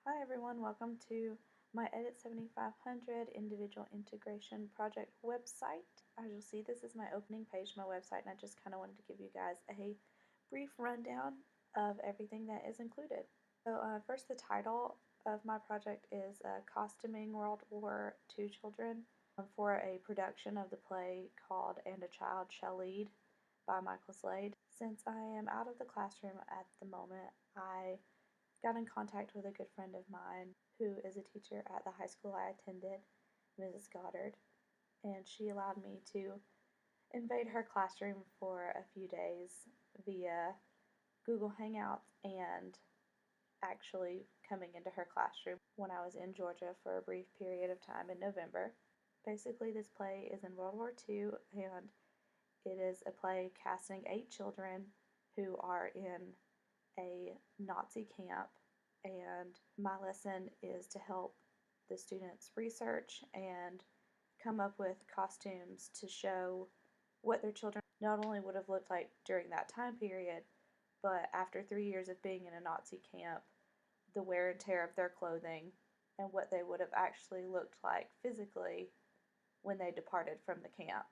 Hi everyone, welcome to my Edit 7500 individual integration project website. As you'll see, this is my opening page of my website, and I just kind of wanted to give you guys a brief rundown of everything that is included. So first, the title of my project is Costuming World War II Children for a production of the play called And a Child Shall Lead by Michael Slade. Since I am out of the classroom at the moment, I got in contact with a good friend of mine who is a teacher at the high school I attended, Mrs. Goddard, and she allowed me to invade her classroom for a few days via Google Hangouts and actually coming into her classroom when I was in Georgia for a brief period of time in November. Basically, this play is in World War II, and it is a play casting 8 children who are in a Nazi camp, and my lesson is to help the students research and come up with costumes to show what their children not only would have looked like during that time period, but after 3 years of being in a Nazi camp, the wear and tear of their clothing, and what they would have actually looked like physically when they departed from the camp.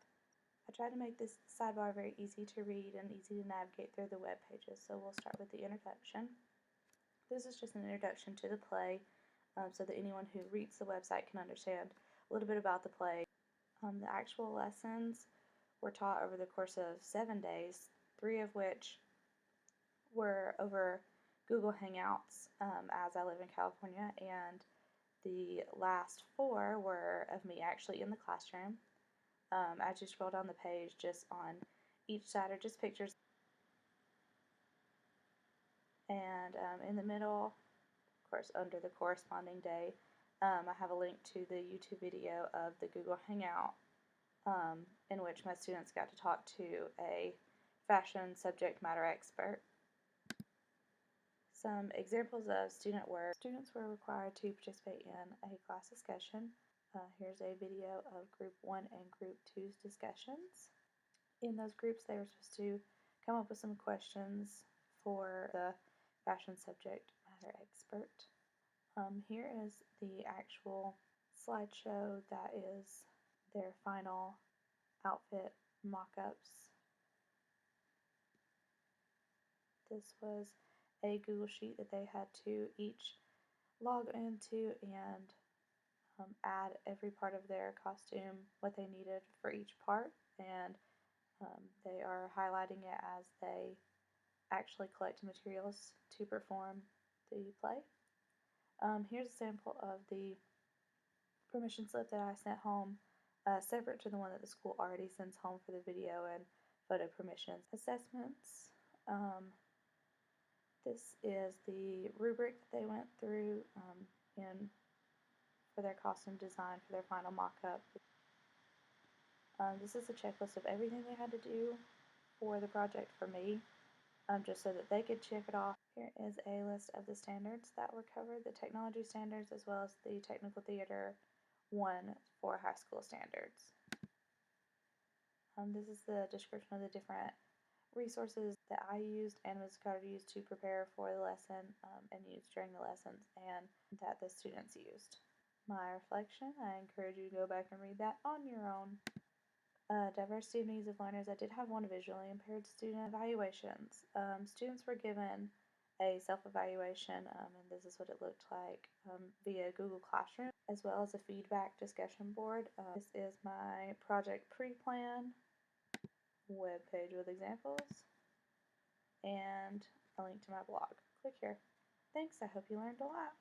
I try to make this sidebar very easy to read and easy to navigate through the web pages, so we'll start with the introduction. This is just an introduction to the play so that anyone who reads the website can understand a little bit about the play. The actual lessons were taught over the course of 7 days, 3 of which were over Google Hangouts as I live in California, and the last 4 were of me actually in the classroom. As you scroll down the page, just on each side are just pictures, and in the middle, of course, under the corresponding day, I have a link to the YouTube video of the Google Hangout in which my students got to talk to a fashion subject matter expert. Some examples of student work. Students were required to participate in a class discussion. Here's a video of Group 1 and Group 2's discussions. In those groups, they were supposed to come up with some questions for the fashion subject matter expert. Here is the actual slideshow that is their final outfit mock-ups. This was a Google Sheet that they had to each log into and add every part of their costume, what they needed for each part, and they are highlighting it as they actually collect materials to perform the play. Here's a sample of the permission slip that I sent home, separate to the one that the school already sends home for the video and photo permissions. Assessments. This is the rubric that they went through for their costume design for their final mock-up. This is a checklist of everything they had to do for the project for me, just so that they could check it off. Here is a list of the standards that were covered, the technology standards, as well as the technical theater 1 for high school standards. This is the description of the different resources that I used and Ms. Carter used to prepare for the lesson and used during the lessons, and that the students used. My reflection, I encourage you to go back and read that on your own. Diversity of needs of learners. I did have one visually impaired student. Evaluations. Students were given a self-evaluation, and this is what it looked like via Google Classroom, as well as a feedback discussion board. This is my project pre-plan web page with examples, and a link to my blog. Click here. Thanks, I hope you learned a lot.